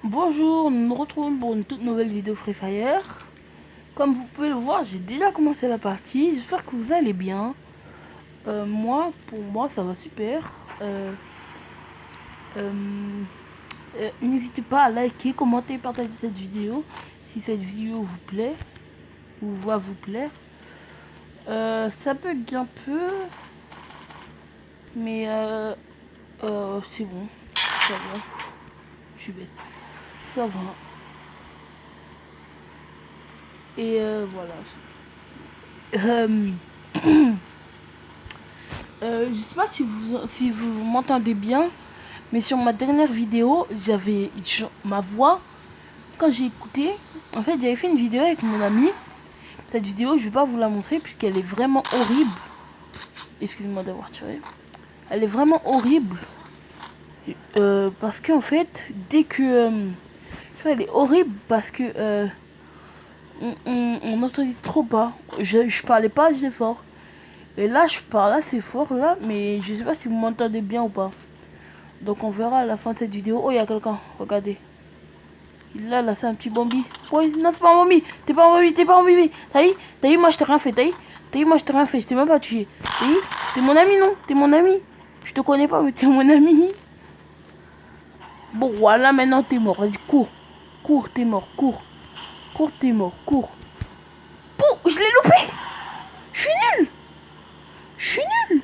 Bonjour, nous nous retrouvons pour une toute nouvelle vidéo Free Fire. Comme vous pouvez le voir, j'ai déjà commencé la partie. J'espère que vous allez bien. Pour moi, ça va super. N'hésitez pas à liker, commenter, partager cette vidéo si cette vidéo vous plaît ou va vous plaire. Ça bug un peu, mais c'est bon, ça va. Je suis bête, ça va. Et voilà. Je sais pas si vous m'entendez bien, mais sur ma dernière vidéo, j'avais ma voix. Quand j'ai écouté, en fait, j'avais fait une vidéo avec mon ami. Cette vidéo, je vais pas vous la montrer puisqu'elle est vraiment horrible. Excusez-moi d'avoir tiré. Elle est vraiment horrible. Parce qu'en fait, dès que... elle est horrible parce que... on entendait trop bas. Je parlais pas assez fort. Et là, je parle assez fort, là, mais je sais pas si vous m'entendez bien ou pas. Donc, on verra à la fin de cette vidéo. Oh, il y a quelqu'un, regardez. Il là, c'est un petit Bambi. Oui, non, c'est pas un Bambi. T'es pas un Bambi, t'es pas un Bambi. T'as vu, moi, je t'ai rien fait, t'as vu, moi, je t'ai rien fait. Je t'ai même pas tué. T'as vu, t'es mon ami, non? T'es mon ami. Je te connais pas, mais t'es mon ami. Bon, voilà, maintenant, t'es mort. Vas-y, cours. Cours, t'es mort, cours. Cours, t'es mort, cours. Pouh, je l'ai loupé. Je suis nul. Je suis nul.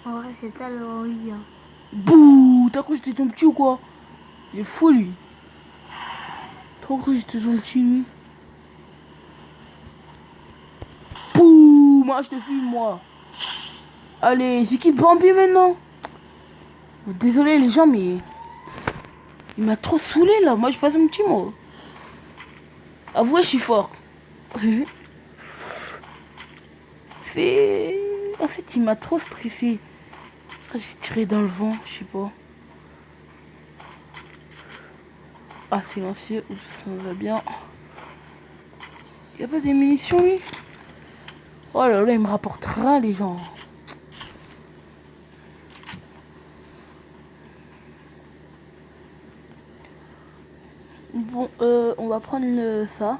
En vrai, c'est tellement oui. Bouh, t'as cru que j'étais ton petit ou quoi? Il est fou, lui. T'as cru que j'étais ton petit, lui? Bouh, moi, je te filme, moi. Allez, c'est qui Bambi maintenant? Désolé, les gens, mais... Il m'a trop saoulé, là. Moi, je passe un petit mot. Avouez, je suis fort. C'est... En fait, il m'a trop stressé. J'ai tiré dans le vent, je sais pas. Ah, silencieux. Oups, ça va bien. Y a pas des munitions, lui? Oh là là, il me rapportera, les gens. Bon, on va prendre ça.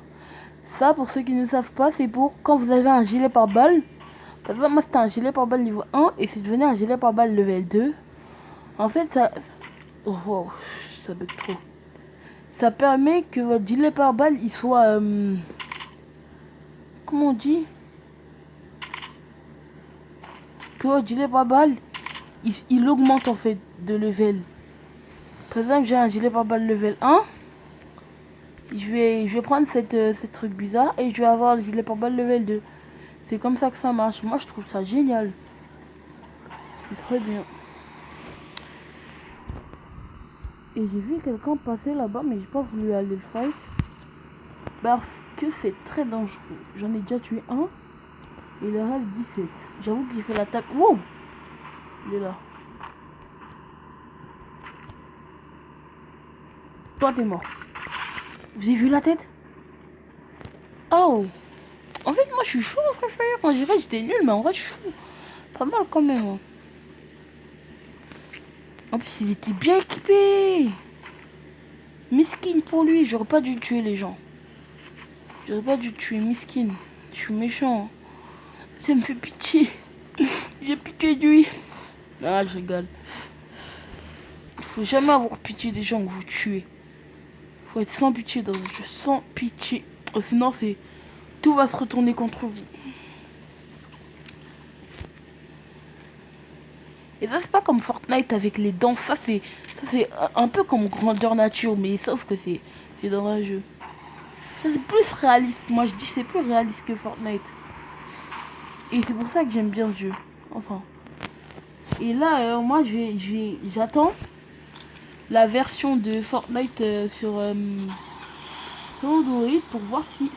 Ça, pour ceux qui ne savent pas, c'est pour quand vous avez un gilet pare-balles. Par exemple, moi, c'était un gilet pare-balles niveau 1 et c'est devenu un gilet pare-balles level 2. En fait, ça... Oh, wow, ça bug trop. Ça permet que votre gilet pare-balles, il soit... comment on dit? Que votre gilet pare-balles, il augmente en fait de level. Par exemple, j'ai un gilet pare-balles level 1. Je vais prendre cette truc bizarre et je vais avoir le gilet pare-balles level 2. C'est comme ça que ça marche. Moi, je trouve ça génial. C'est très bien. Et j'ai vu quelqu'un passer là-bas, mais j'ai pas voulu aller le fight. Parce que c'est très dangereux. J'en ai déjà tué un. Et le reste 17. J'avoue qu'il fait la tape. Wow! Il est là. Toi, t'es mort. Vous avez vu la tête? Oh! En fait, moi, je suis chaud, Free Fire. Quand je dirais que j'étais nul, mais en vrai, je suis chaud. Pas mal quand même. Hein. En plus, il était bien équipé. Miskin pour lui. J'aurais pas dû tuer les gens. J'aurais pas dû tuer Miskin. Je suis méchant. Ça me fait pitié. J'ai pitié de lui. Ah, je rigole. Il faut jamais avoir pitié des gens que vous tuez. Il faut être sans pitié dans le jeu. Sans pitié. Sinon, c'est... Tout va se retourner contre vous. Et ça, c'est pas comme Fortnite avec les dents. Ça, c'est un peu comme grandeur nature. Mais sauf que c'est dans un jeu. Ça, c'est plus réaliste. Moi, je dis c'est plus réaliste que Fortnite. Et c'est pour ça que j'aime bien ce jeu. Enfin. Et là, moi, j'attends la version de Fortnite sur Android pour voir si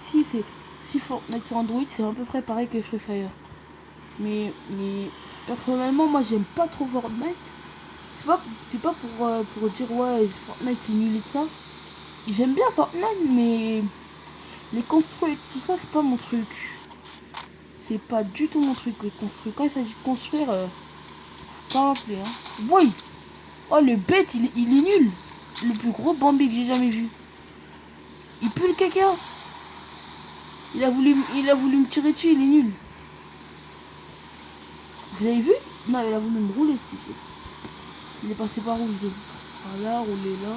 Fortnite sur Android c'est à peu près pareil que Free Fire. Mais personnellement, moi, j'aime pas trop Fortnite. C'est pas pour dire ouais Fortnite c'est nul et tout ça. J'aime bien Fortnite, mais les construire tout ça, c'est pas mon truc. C'est pas du tout mon truc, les construire. Quand il s'agit de construire, faut pas m'appeler, hein. Oui! Oh, le bête, il est nul! le plus gros Bambi que j'ai jamais vu. Il pue le caca. Il a voulu me tirer dessus, il est nul. Vous avez vu? Non, il a voulu me rouler dessus. Il est passé par où? Il est passé par là, roulé là.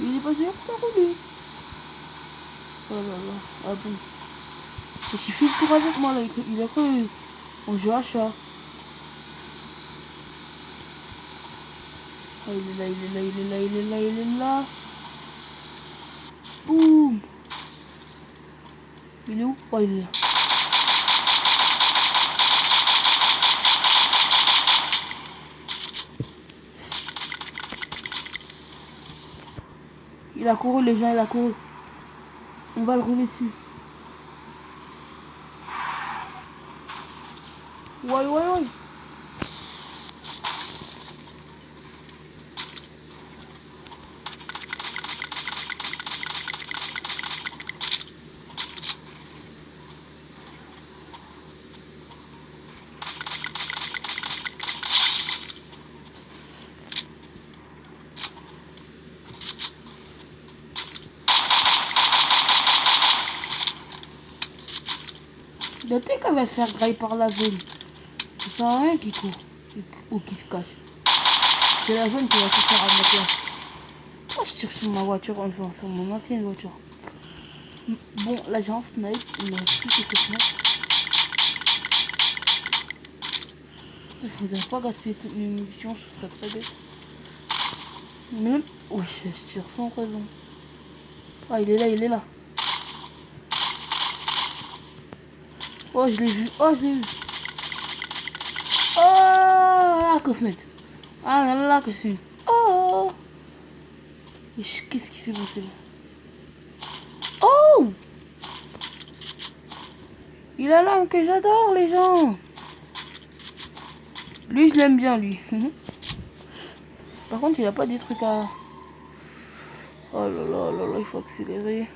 Il est passé par où lui? Oh là là. Ah bon. Il fait le tour avec moi là. Il a cru. On joue à chat. Ah, il est là, il est là, il est là, il est là, il est là. Boum. Il est où? Oh, il est là. Il a couru, les gens, il a couru. On va le rouler dessus. Ouais, ouais, ouais. De tout qu'elle va faire grailler par la zone. Ça sert à rien qu'il court. Ou qu'il se cache. C'est la zone qui va tout faire à ma place. Moi je tire sur ma voiture en jouant sur mon ancienne voiture. Bon, là j'ai un snipe, il me reste plus que ce snipe. Il faudrait pas gaspiller toutes mes munitions, ce serait très bête. Même... Oui, je tire sans raison. Ah, il est là, il est là. Oh, je l'ai vu, oh, je l'ai vu. Oh, là, cosmète. Ah là là, que c'est. Oh! Qu'est-ce qui s'est passé là? Oh! Il a l'arme que j'adore, les gens. Lui, je l'aime bien, lui. Par contre, il a pas des trucs à... Oh là là là là, il faut accélérer.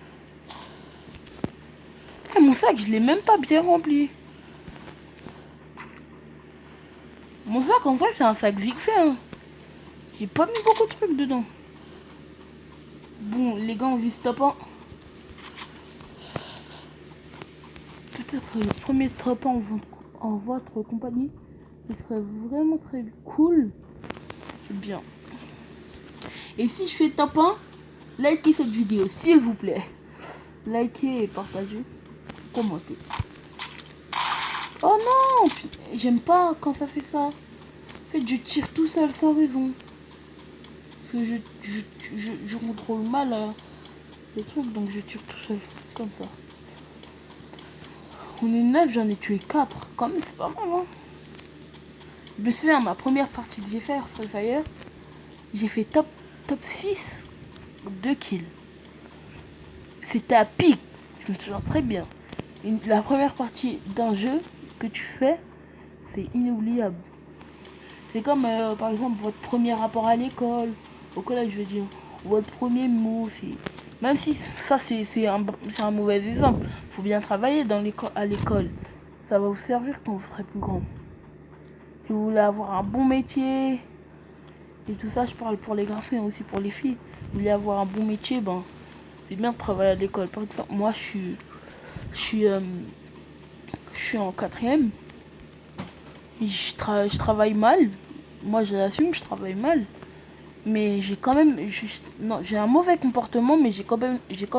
Ah, mon sac, je l'ai même pas bien rempli. Mon sac, en vrai, c'est un sac vite fait. Hein. J'ai pas mis beaucoup de trucs dedans. Bon, les gars, on vit top 1. Peut-être le premier top 1 en votre compagnie. Ce serait vraiment très cool. Bien. Et si je fais top 1, likez cette vidéo, s'il vous plaît. Likez et partagez. Commentez. Oh non! J'aime pas quand ça fait ça. En fait, je tire tout seul sans raison. Parce que je contrôle mal les trucs, donc je tire tout seul. Comme ça. On est 9, j'en ai tué 4. Quand même, c'est pas mal, hein. Je me souviens, ma première partie que j'ai fait, Free Fire, j'ai fait top 6, 2 kills. C'était à pic. Je me souviens très bien. La première partie d'un jeu que tu fais, c'est inoubliable. C'est comme, par exemple, votre premier rapport à l'école, au collège, je veux dire, votre premier mot, même si ça, c'est un mauvais exemple. Il faut bien travailler à l'école. Ça va vous servir quand vous serez plus grand. Si vous voulez avoir un bon métier, et tout ça, je parle pour les garçons et aussi pour les filles. Si vous voulez avoir un bon métier, ben, c'est bien de travailler à l'école. Par exemple, moi, je suis en 4e. Je travaille mal. Moi, je l'assume, je travaille mal. Mais j'ai quand même... non, j'ai un mauvais comportement, mais j'ai quand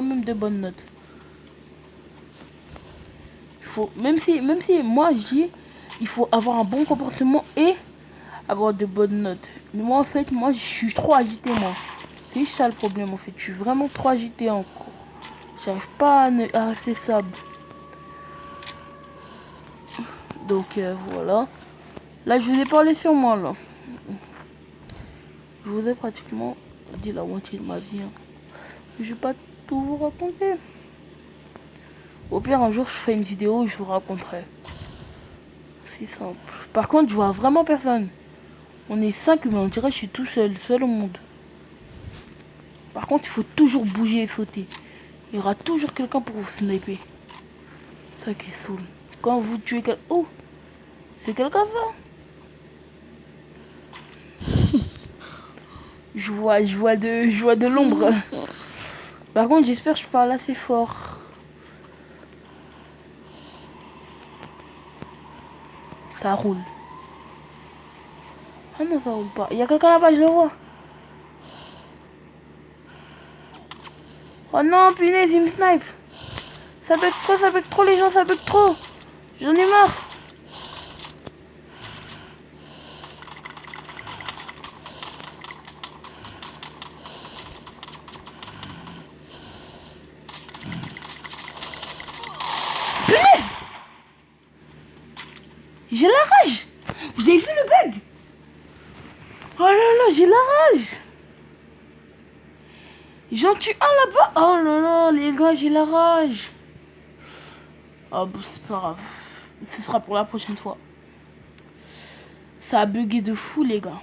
même de bonnes notes. Même si moi, je dis, il faut avoir un bon comportement et avoir de bonnes notes. Mais moi, en fait, moi, je suis trop agité, moi. C'est ça le problème, en fait. Je suis vraiment trop agité en cours. J'arrive pas à rester stable. Donc, voilà. Là, je vous ai parlé sur moi, là. Je vous ai pratiquement dit la moitié de ma vie. Hein. Je vais pas tout vous raconter. Au pire, un jour, je ferai une vidéo où je vous raconterai. C'est simple. Par contre, je vois vraiment personne. On est 5, mais on dirait que je suis tout seul au monde. Par contre, il faut toujours bouger et sauter. Il y aura toujours quelqu'un pour vous sniper. Ça qui saoule. Quand vous tuez quelqu'un... Oh! C'est quelqu'un ça? Je vois de l'ombre. Par contre, j'espère que je parle assez fort. Ça roule. Ah non, ça roule pas. Il y a quelqu'un là-bas, je le vois. Oh non, punaise, il me snipe. Ça bug quoi, ça bug trop les gens, ça bug trop. J'en ai marre. Punaise! J'ai la rage. Vous avez vu le bug? Oh là là, j'ai la rage. J'en tue un là-bas. Oh là là, les gars, j'ai la rage. Oh, bon, c'est pas grave. Ce sera pour la prochaine fois. Ça a bugué de fou, les gars.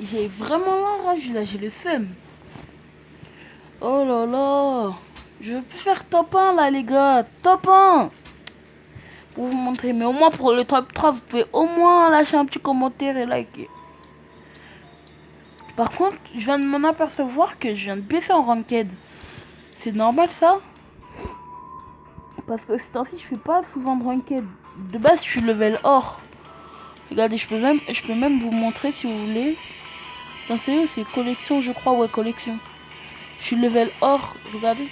J'ai vraiment la rage, là. J'ai le seum. Oh là là. Je veux faire top 1, là, les gars. Top 1. Pour vous montrer. Mais au moins, pour le top 3, vous pouvez au moins lâcher un petit commentaire et liker. Par contre, je viens de m'en apercevoir que je viens de baisser en ranked. C'est normal, ça? Parce que ces temps-ci, je fais pas souvent de ranked. De base, je suis level or. Regardez, je peux même vous montrer si vous voulez. Non, c'est collection, je crois. Ouais, collection. Je suis level or. Regardez.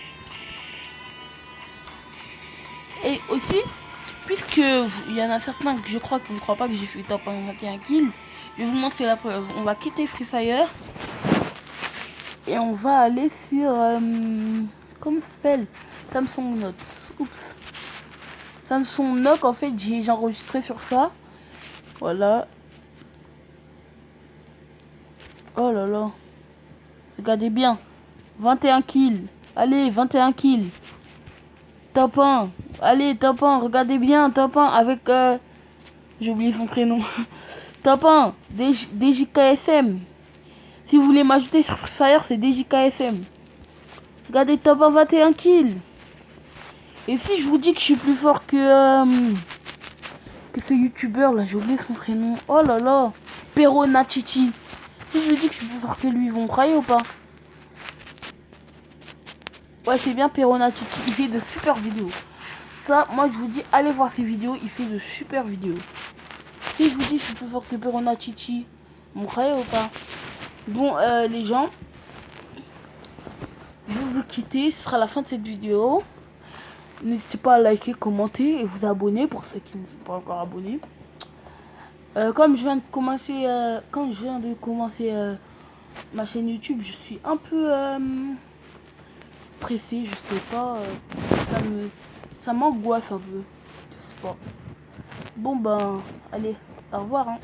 Et aussi, puisque il y en a certains que je crois qui ne croient pas que j'ai fait top 21 kills, je vais vous montrer la preuve. On va quitter Free Fire. Et on va aller sur... comment ça s'appelle? Samsung Note. Oups. Samsung Note, en fait, j'ai enregistré sur ça. Voilà. Oh là là. Regardez bien. 21 kills. Allez, 21 kills. Top 1. Allez, top 1. Regardez bien, top 1 avec... j'ai oublié son prénom. Top 1. DJKSM. Si vous voulez m'ajouter sur Free Fire, c'est DJKSM. Regardez, top 1, 21 kills. Et si je vous dis que je suis plus fort que ce youtubeur là, j'ai oublié son prénom. Oh là là. Peronachichi. Si je vous dis que je suis plus fort que lui, ils vont me croire ou pas? Ouais, c'est bien Peronachichi. Il fait de super vidéos. Ça, moi je vous dis, allez voir ses vidéos. Il fait de super vidéos. Si je vous dis que je suis plus fort que Peronachichi, vous me croyez ou pas? Bon, les gens, je vais vous quitter. Ce sera la fin de cette vidéo. N'hésitez pas à liker, commenter et vous abonner pour ceux qui ne sont pas encore abonnés. Comme je viens de commencer, ma chaîne YouTube, je suis un peu stressé, je sais pas, ça m'angoisse un peu, je sais pas. Bon ben, allez, au revoir. Hein.